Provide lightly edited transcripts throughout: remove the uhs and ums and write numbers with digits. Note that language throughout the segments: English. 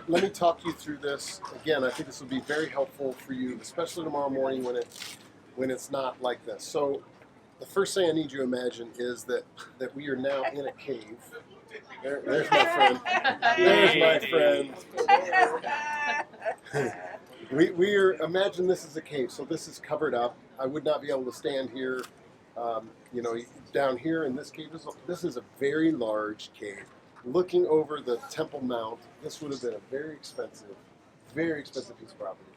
let me talk you through this. Again, I think this will be very helpful for you, especially tomorrow morning when it's not like this. So the first thing I need you to imagine is that we are now in a cave. There's my friend. There's my friend. Imagine this is a cave. So this is covered up. I would not be able to stand here, down here in this cave. This is a very large cave. Looking over the Temple Mount, this would have been a very expensive piece of property.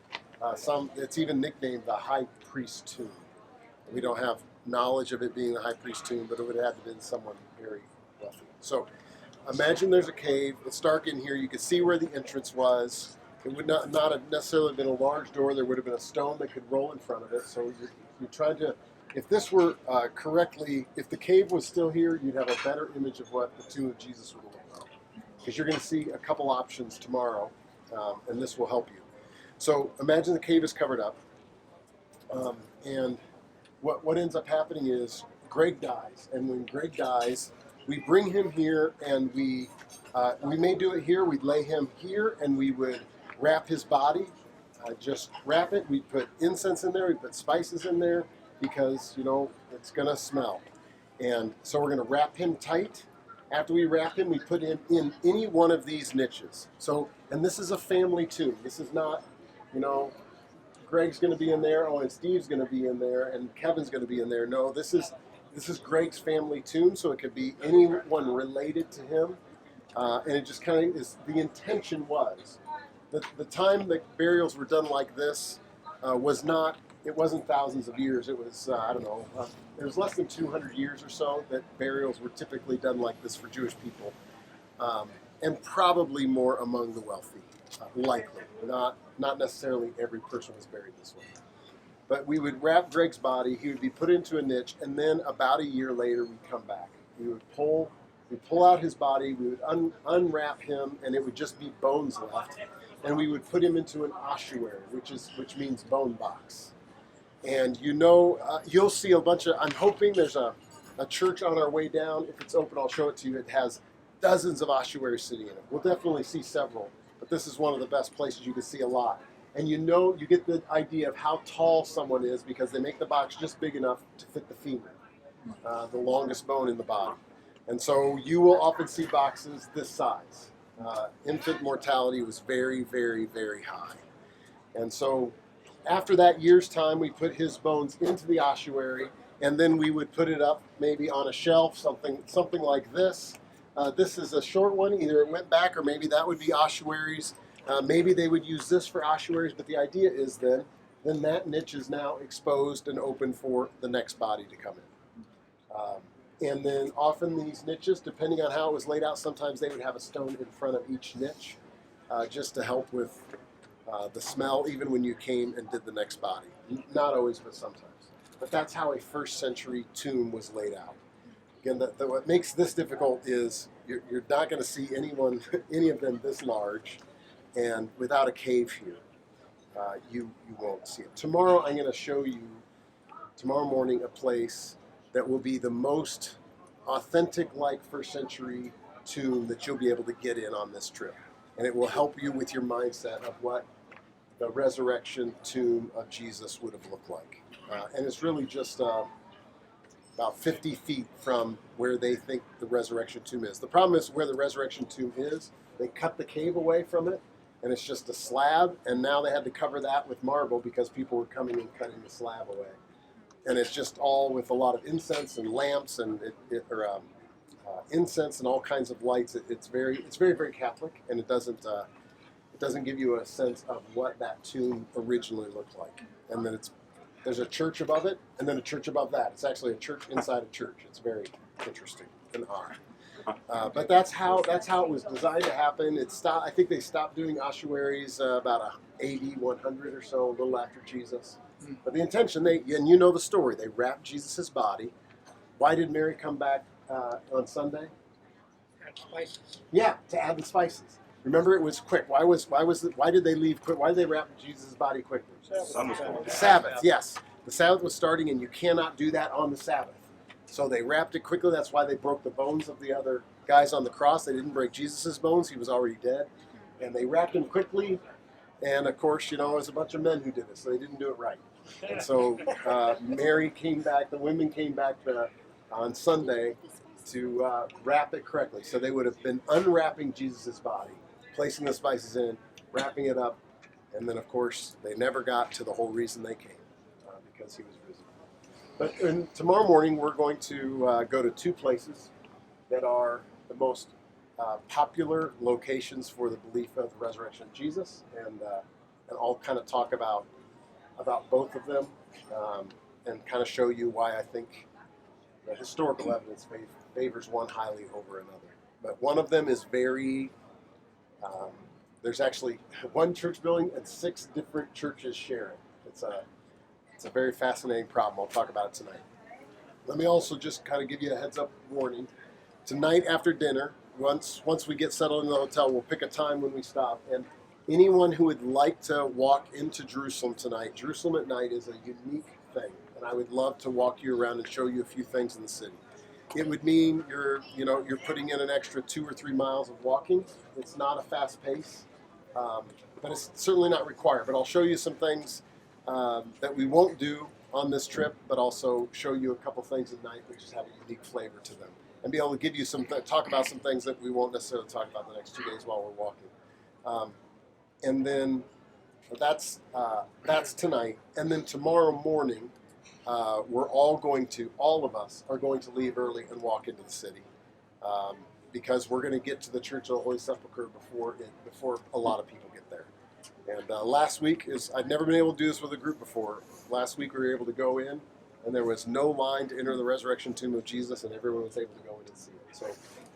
It's even nicknamed the High Priest Tomb. We don't have knowledge of it being the High Priest Tomb, but it would have had to have been someone very wealthy. So imagine there's a cave. It's dark in here. You can see where the entrance was. It would not have necessarily been a large door. There would have been a stone that could roll in front of it. So you're trying to, if this were if the cave was still here, you'd have a better image of what the tomb of Jesus would look like. Because you're going to see a couple options tomorrow, and this will help you. So imagine the cave is covered up, and what ends up happening is Greg dies, and when Greg dies, we bring him here, and we may do it here. We'd lay him here, and we would wrap his body, just wrap it. We'd put incense in there. We'd put spices in there because it's gonna smell, and so we're gonna wrap him tight. After we wrap him, we put him in any one of these niches. So, and this is a family tomb. This is not, Greg's going to be in there, and Steve's going to be in there, and Kevin's going to be in there. No, this is Greg's family tomb, so it could be anyone related to him. And it just kind of is, the intention was, the time that burials were done like this it wasn't thousands of years. It was, it was less than 200 years or so that burials were typically done like this for Jewish people. And probably more among the wealthy, likely. Not necessarily every person was buried this way. But we would wrap Greg's body, he would be put into a niche, and then about a year later we'd come back. We'd pull out his body, we would unwrap him, and it would just be bones left. And we would put him into an ossuary, which means bone box. And you'll see a bunch of, I'm hoping there's a church on our way down. If it's open, I'll show it to you. It has dozens of ossuaries sitting in it. We'll definitely see several, but this is one of the best places you can see a lot. And you get the idea of how tall someone is because they make the box just big enough to fit the femur, the longest bone in the body. And so you will often see boxes this size. Infant mortality was very, very, very high. And so after that year's time, we put his bones into the ossuary, and then we would put it up maybe on a shelf, something like this. This is a short one. Either it went back or maybe that would be ossuaries. Maybe they would use this for ossuaries, but the idea is then that niche is now exposed and open for the next body to come in. And then often these niches, depending on how it was laid out, sometimes they would have a stone in front of each niche just to help with the smell, even when you came and did the next body. Not always, but sometimes. But that's how a first century tomb was laid out. Again, what makes this difficult is you're not going to see any of them this large, and without a cave here, you won't see it. Tomorrow I'm going to show you, tomorrow morning, a place that will be the most authentic like first century tomb that you'll be able to get in on this trip. And it will help you with your mindset of what the resurrection tomb of Jesus would have looked like. And it's really just about 50 feet from where they think the resurrection tomb is. The problem is where the resurrection tomb is, they cut the cave away from it, and it's just a slab, and now they had to cover that with marble because people were coming and cutting the slab away. And it's just all with a lot of incense and lamps and incense and all kinds of lights. It's very, very Catholic, and it doesn't give you a sense of what that tomb originally looked like. And then there's a church above it, and then a church above that. It's actually a church inside a church. It's very interesting and odd. But that's how it was designed to happen. I think they stopped doing ossuaries about AD 100 or so, a little after Jesus. But the intention, and you know the story, they wrapped Jesus' body. Why did Mary come back on Sunday? Add spices. Yeah, to add the spices. Remember, it was quick. Why did they leave quick? Why did they wrap Jesus' body quickly? Sabbath, yes. The Sabbath was starting, and you cannot do that on the Sabbath. So they wrapped it quickly. That's why they broke the bones of the other guys on the cross. They didn't break Jesus' bones. He was already dead. And they wrapped him quickly. And of course, it was a bunch of men who did it, so they didn't do it right. And so Mary came back, the women came back on Sunday to wrap it correctly. So they would have been unwrapping Jesus' body, placing the spices in, wrapping it up, and then of course they never got to the whole reason they came, because he was risen. But tomorrow morning we're going to go to two places that are the most popular locations for the belief of the resurrection of Jesus, and I'll kind of talk about both of them, and kind of show you why I think the historical evidence favors one highly over another. But one of them is very, there's actually one church building and 6 different churches share it. It's a very fascinating problem. I'll talk about it tonight. Let me also just kind of give you a heads up warning. Tonight after dinner, once we get settled in the hotel, we'll pick a time when we stop. And anyone who would like to walk into Jerusalem tonight, Jerusalem at night is a unique thing. And I would love to walk you around and show you a few things in the city. It would mean you're putting in an extra 2 or 3 miles of walking. It's not a fast pace, but it's certainly not required. But I'll show you some things that we won't do on this trip, but also show you a couple things at night that just have a unique flavor to them, and be able to give you talk about some things that we won't necessarily talk about the next 2 days while we're walking. And then that's tonight. And then tomorrow morning, all of us are going to leave early and walk into the city, because we're going to get to the Church of the Holy Sepulchre before a lot of people get there. And last week I'd never been able to do this with a group before. Last week we were able to go in, and there was no line to enter the resurrection tomb of Jesus, and everyone was able to go in and see it. So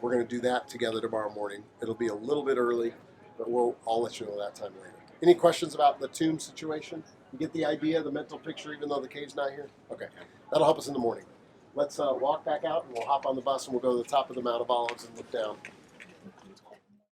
we're going to do that together tomorrow morning. It'll be a little bit early, but I'll let you know that time later. Any questions about the tomb situation? You get the idea, the mental picture, even though the cave's not here? Okay, that'll help us in the morning. Let's walk back out, and we'll hop on the bus, and we'll go to the top of the Mount of Olives and look down.